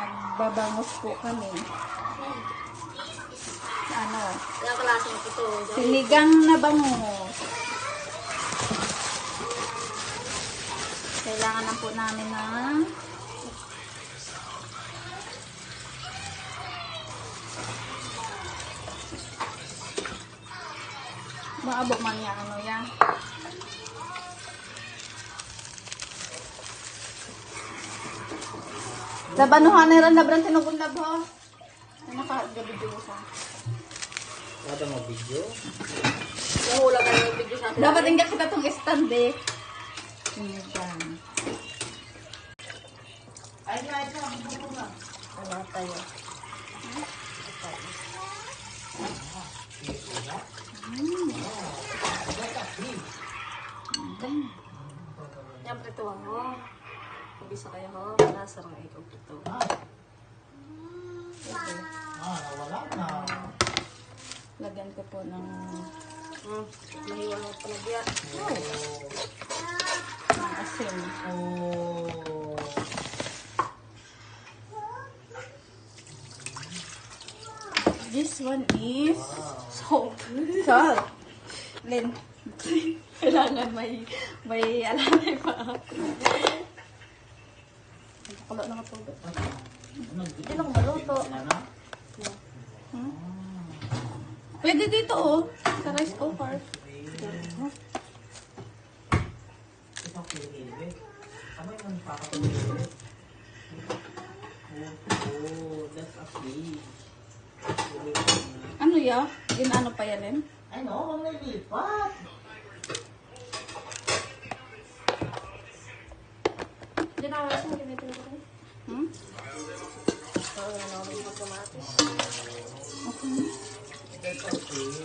Magbabangos po kami. Ano? Kaya klaseng ito. Sinigang na bangus. Kailangan lang po namin ng maabok man niya ano yan. Labanuhan na rin na brand tinugulab ho. Nakagabi sa. Wala mo video? Nahula ka yung video sa atin. Dapat ingkat kita itong stand eh. Sinigang. Ay, buko na. Ano tayo? Yan prito mo. Bisa kayo ho. Nasarang ikaw prito. Nawala na. Lagyan ko po ng Mahiwa mo pa na biya. asin. Oh. This one is salt. Salt. Lin. Kailangan may alamay pa. Kulo na katulog. Hindi lang maluto. Pwede dito oh. Sa rice cooker. Ito kilibig. Ano yung pakatulog? Oh, that's a fish. Ano ya? Ginano pa yan? Ay no, kung nilipat. Hindi na ako sa ganito ko. Hmm? Parang ano ako yung kamatis. Okay. That's a fish.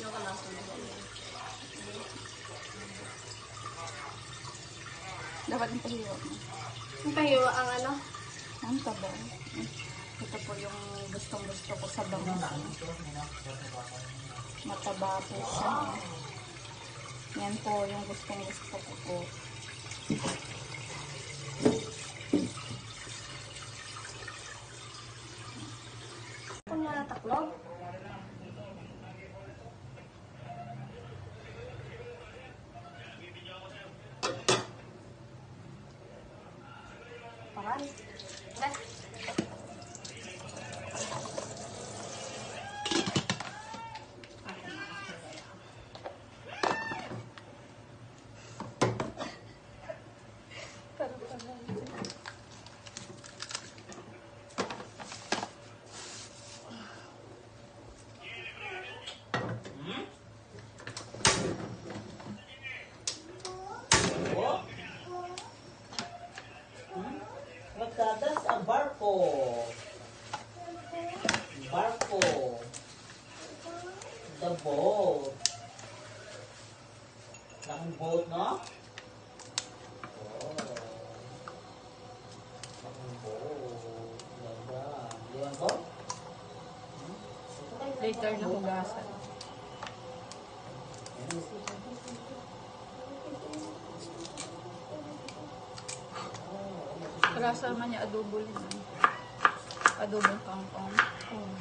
Yung kalasa mo. Dapat yung pahiwa mo. Yung pahiwa ang ano? Ang taba. Ito po yung gustong-gusto ko sa bangus. Mataba po siya. Yan po yung gustong-gusto ko po. Kung yung taklog? Parang? Deh. Magdadas ang barko. Barko. The boat. Ang boat, no? Oh. Ang boat. Ganda. Di ba boat? Later na hugasan. Kalasa naman niya adobo rin. Adobong kangkong. Oh.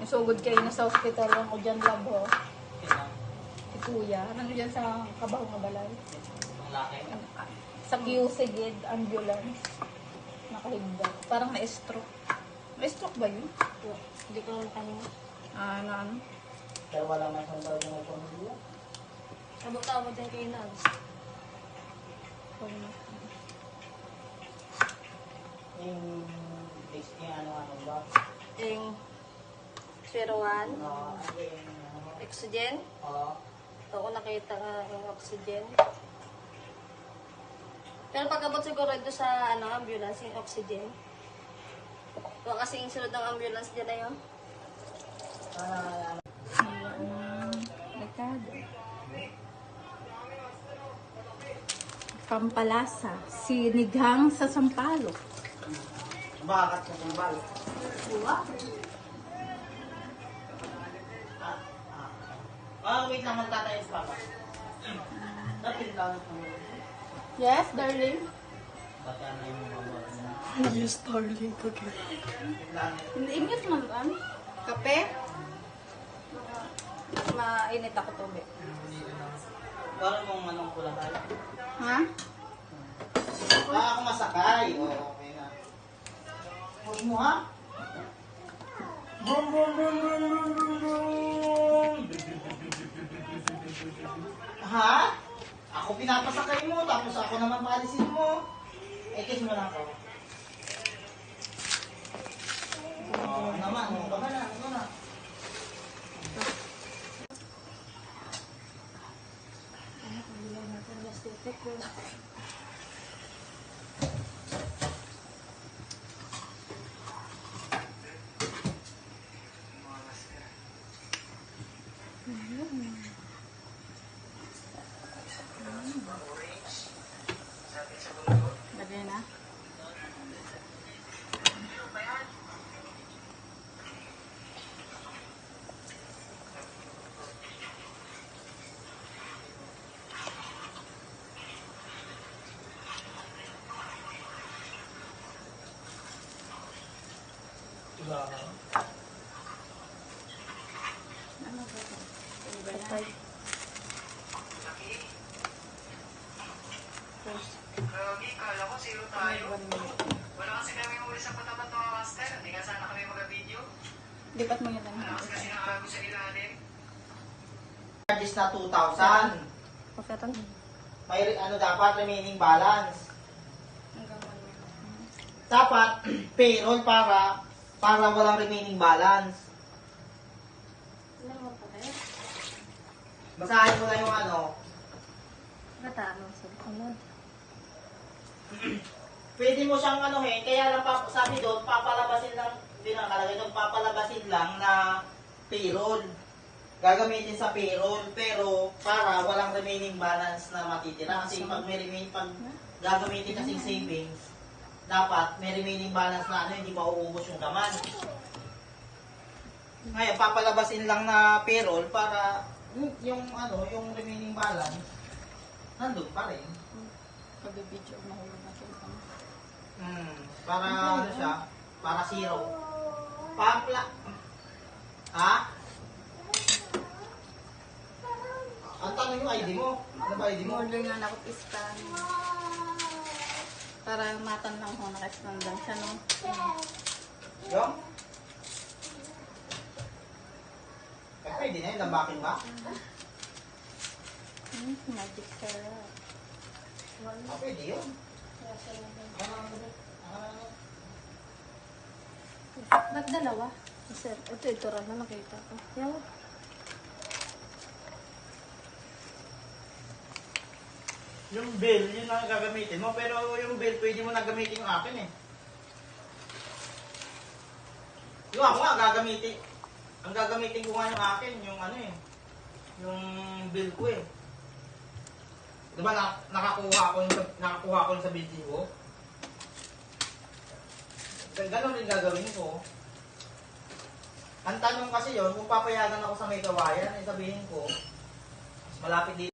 Nasugod kayo na sa hospital lang o dyan labo. Si Kuya. Ano dyan sa Kabaw na Balay? Ang laki. Sa Giusigid ambulance. Nakahigdat. Parang na-stroke. Na-stroke ba yun? Hindi ko lang kanina. Ah, na ano? Pero wala man siyang tawag ng pamilya. Abot-abot din kayo na. Yung base niya ano ba? Yung 01, No, oxygen. Oo. Ito ko nakita nga yung oxygen. Pero pag-abot siguro ito sa ambulance, yung oxygen. Kung kasi yung sunod ng ambulance dyan na yun. Dekado. Pampalasa. Sinigang sa sampalok. Bakat sa tumbal. Buwa. Wait lang, magtatayos pa ba? Dapat lang ito. Yes, darling. Bata na yung mga Yes, darling. Hindi ingat man an. Kape? Mainit ako tubig. Parang mong anong kulang tayo. Ha? Ako masakay. Okay na. Huwag mo ha? Brum, brum, brum, brum, brum, brum, brum. Ha? Ako pinapasakay mo, tapos ako naman paalisin mo. Kiss mo lang ako. Naman, ano ka na, ano na. Lagay na. Ano ba ito? Ano ba yan? Grabe, kala ko zero tayo. Wala kasi kami huli sa patapat mga master. Hindi nga sana kami mag-video. Lipat mo yun lang. Malakas kasi nakago sa ilalim. Charges na 2,000. Okay, ito. May ano dapat, remaining balance. Hanggang 1 minute. Dapat, payroll para walang remaining balance. Ano mo pa kayo? Basahin mo na yung ano. Katano. Ano? Pwede mo siyang anuhin, kaya lang sabi doon, papalabasin lang, hindi nakalagay doon, papalabasin lang na payroll. Gagamitin sa payroll, pero para walang remaining balance na matitira. Kasi pag gagamitin kasing savings, dapat may remaining balance na ano, hindi mauubos yung laman. Ngayon, papalabasin lang na payroll para yung remaining balance, nandun pa rin. Pag-video, mahulog natin ito. Para ano siya, para zero. Pampla. Ha? Ang tanong yung ID mo. Ano ba ID mo? Order nga na ako ispan. Para matan lang ho, naka-scan lang siya, no? Yung? Pwede na yun, lambakin ba? Magic syrup. Pwede yun. Ba't dalawa? Sir, ito rin na nakita ko. Yan. Yung bill, yun ang gagamitin mo. Pero yung bill, pwede mo na gamitin yung akin eh. Yung ako nga, gagamitin. Ang gagamitin ko nga yung akin, yung ano eh. Yung bill ko eh. Diba nakakuha ko sa video ko? Ganon rin gagawin ko. Ang tanong kasi yon kung papayagan ako sa may kawayan, sabihin ko, malapit dito.